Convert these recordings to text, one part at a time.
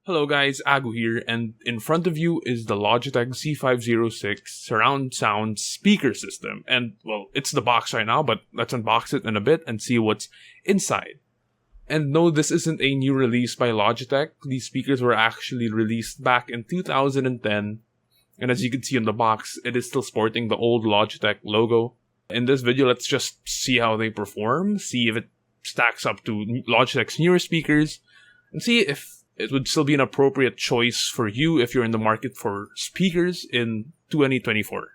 Hello guys, Agu here, and in front of you is the Logitech Z506 surround sound speaker system. And, well, it's the box right now, but let's unbox it in a bit and see what's inside. And no, this isn't a new release by Logitech. These speakers were actually released back in 2010, and as you can see on the box, it is still sporting the old Logitech logo. In this video, let's just see how they perform, see if it stacks up to Logitech's newer speakers, and see if it would still be an appropriate choice for you if you're in the market for speakers in 2024.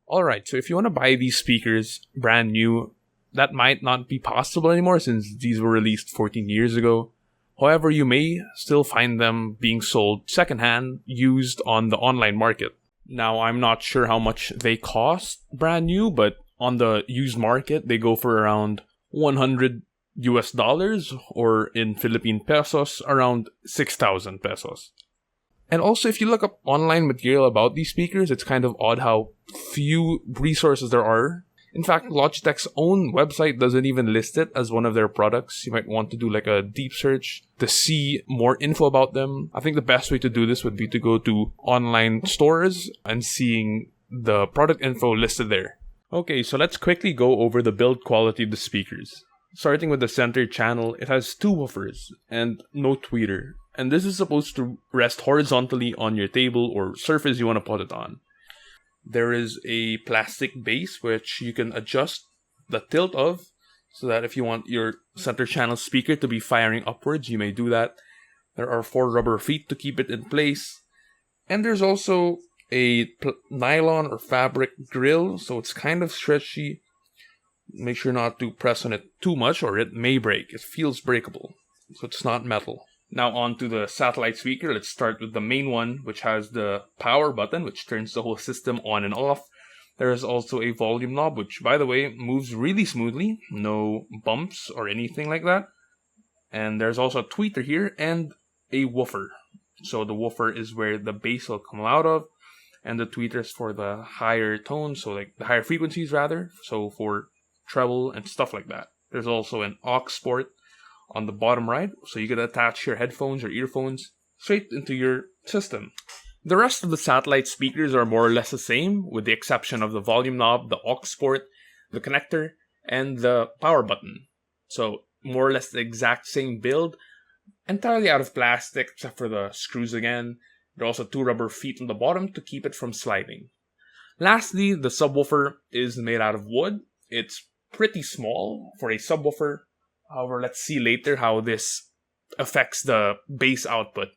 Alright, so if you want to buy these speakers brand new, that might not be possible anymore since these were released 14 years ago. However, you may still find them being sold secondhand, used on the online market. Now, I'm not sure how much they cost brand new, but on the used market, they go for around $100 or in Philippine pesos, around 6,000 pesos. And also, if you look up online material about these speakers, it's kind of odd how few resources there are. In fact, Logitech's own website doesn't even list it as one of their products. You might want to do like a deep search to see more info about them. I think the best way to do this would be to go to online stores and seeing the product info listed there. Okay, so let's quickly go over the build quality of the speakers. Starting with the center channel, it has two woofers and no tweeter. And this is supposed to rest horizontally on your table or surface you want to put it on. There is a plastic base which you can adjust the tilt of, so that if you want your center channel speaker to be firing upwards, you may do that. There are 4 rubber feet to keep it in place. And there's also a nylon or fabric grill, so it's kind of stretchy. Make sure not to press on it too much or it may break. It feels breakable, so it's not metal. Now on to the satellite speaker. Let's start with the main one, which has the power button, which turns the whole system on and off. There is also a volume knob, which, by the way, moves really smoothly. No bumps or anything like that. And there's also a tweeter here and a woofer. So the woofer is where the bass will come out of, and the tweeter is for the higher tones, so like the higher frequencies rather. So for treble and stuff like that. There's also an aux port on the bottom right, so you can attach your headphones or earphones straight into your system. The rest of the satellite speakers are more or less the same, with the exception of the volume knob, the aux port, the connector, and the power button. So more or less the exact same build, entirely out of plastic except for the screws again. There are also 2 rubber feet on the bottom to keep it from sliding. Lastly, the subwoofer is made out of wood. It's pretty small for a subwoofer. However, let's see later how this affects the bass output.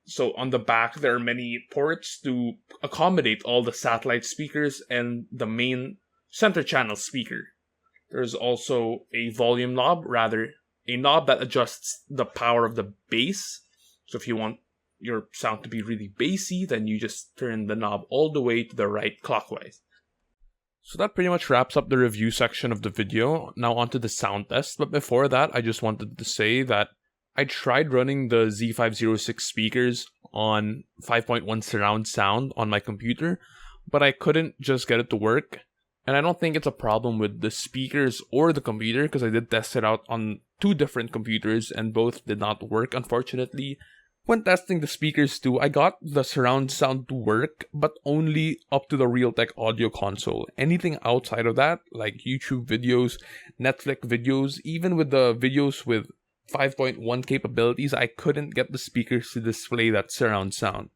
So on the back, there are many ports to accommodate all the satellite speakers and the main center channel speaker. There's also a volume knob, rather a knob that adjusts the power of the bass. So if you want your sound to be really bassy, then you just turn the knob all the way to the right clockwise. So that pretty much wraps up the review section of the video. Now onto the sound test, but before that, I just wanted to say that I tried running the Z506 speakers on 5.1 surround sound on my computer, but I couldn't just get it to work. And I don't think it's a problem with the speakers or the computer, because I did test it out on 2 different computers and both did not work, unfortunately. When testing the speakers too, I got the surround sound to work, but only up to the Realtek audio console. Anything outside of that, like YouTube videos, Netflix videos, even with the videos with 5.1 capabilities, I couldn't get the speakers to display that surround sound.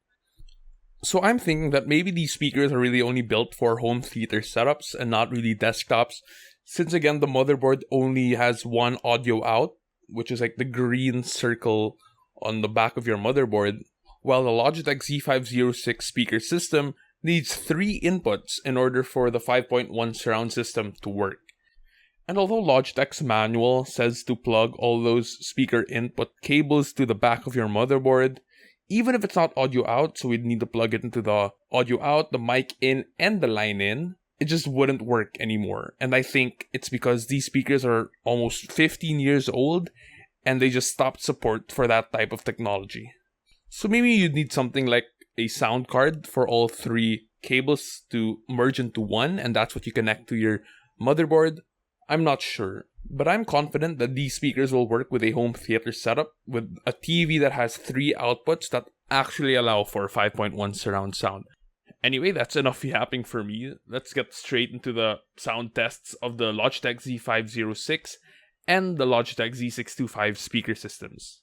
So I'm thinking that maybe these speakers are really only built for home theater setups and not really desktops, since again the motherboard only has 1 audio out, which is like the green circle on the back of your motherboard, while the Logitech Z506 speaker system needs 3 inputs in order for the 5.1 surround system to work. And although Logitech's manual says to plug all those speaker input cables to the back of your motherboard, even if it's not audio out, so we'd need to plug it into the audio out, the mic in, and the line in, it just wouldn't work anymore. And I think it's because these speakers are almost 15 years old, and they just stopped support for that type of technology. So maybe you'd need something like a sound card for all 3 cables to merge into one, and that's what you connect to your motherboard. I'm not sure. But I'm confident that these speakers will work with a home theater setup with a TV that has 3 outputs that actually allow for 5.1 surround sound. Anyway, that's enough yapping for me. Let's get straight into the sound tests of the Logitech Z506 and the Logitech Z625 speaker systems.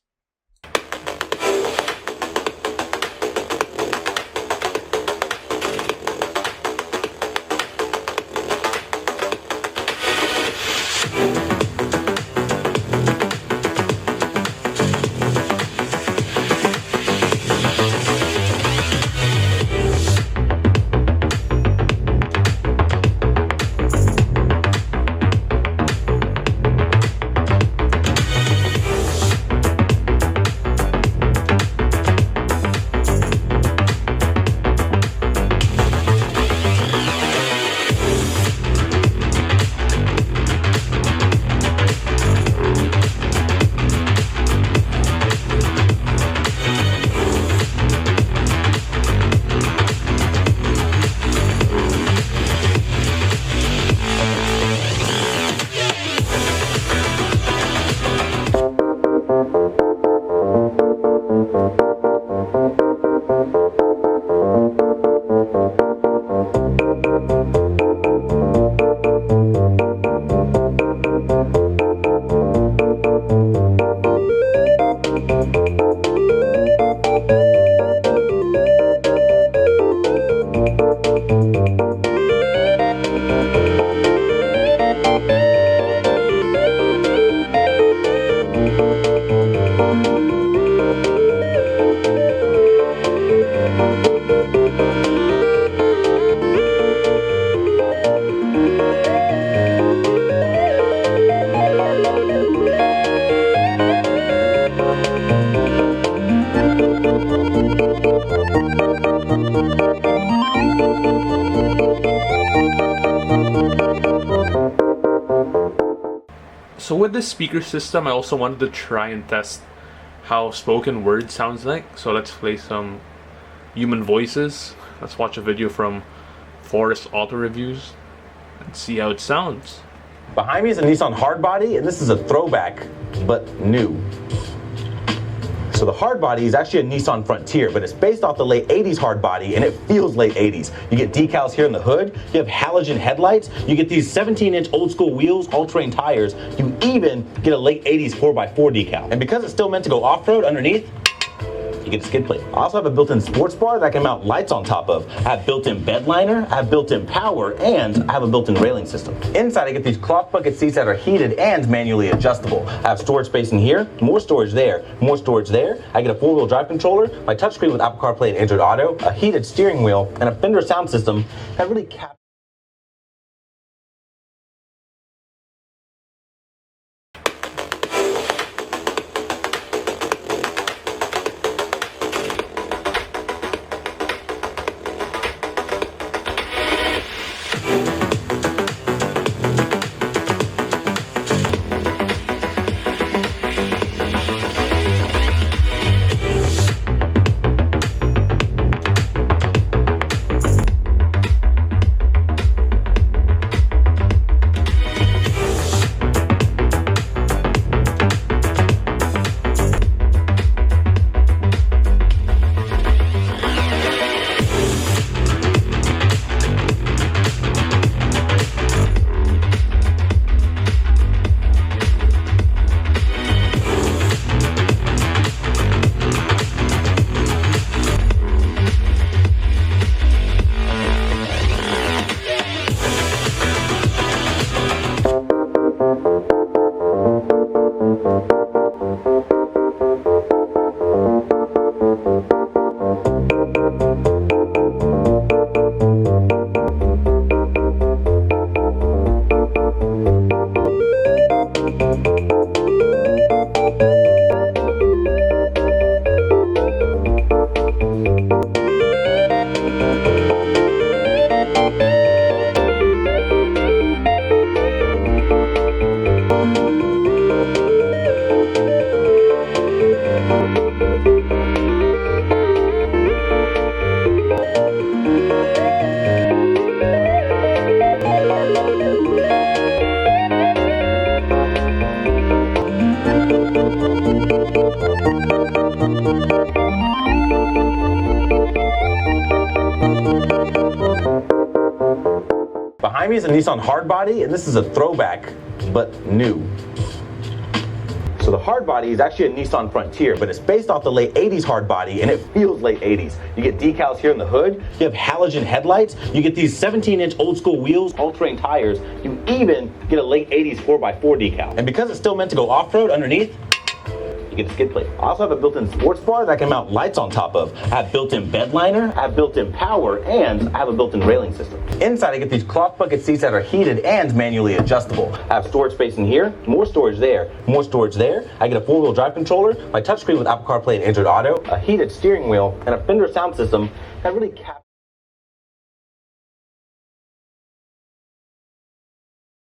So with this speaker system, I also wanted to try and test how spoken word sounds like. So let's play some human voices. Let's watch a video from Forest Auto Reviews and see how it sounds. Behind me is a Nissan hardbody, and this is a throwback, but new. So the hardbody is actually a Nissan Frontier, but it's based off the late 80s hardbody, and it feels late 80s. You get decals here in the hood, you have halogen headlights, you get these 17-inch old school wheels, all-terrain tires, you even get a late 80s 4x4 decal. And because it's still meant to go off-road underneath, you get a skid plate. I also have a built-in sports bar that I can mount lights on top of. I have built-in bed liner, I have built-in power, and I have a built-in railing system. Inside, I get these cloth bucket seats that are heated and manually adjustable. I have storage space in here, more storage there, more storage there. I get a 4-wheel drive controller, my touchscreen with Apple CarPlay and Android Auto, a heated steering wheel, and a Fender sound system that really captures. Behind me is a Nissan hardbody, and this is a throwback, but new. So the hardbody is actually a Nissan Frontier, but it's based off the late 80s hardbody, and it feels late 80s. You get decals here in the hood, you have halogen headlights, you get these 17-inch old school wheels, all-terrain tires, you even get a late 80s 4x4 decal. And because it's still meant to go off-road underneath, you get the skid plate. I also have a built-in sports bar that I can mount lights on top of. I have built-in bed liner, I have built-in power, and I have a built-in railing system. Inside I get these cloth bucket seats that are heated and manually adjustable. I have storage space in here, more storage there, more storage there. I get a 4-wheel drive controller, my touchscreen with Apple CarPlay and Android Auto, a heated steering wheel, and a Fender sound system that really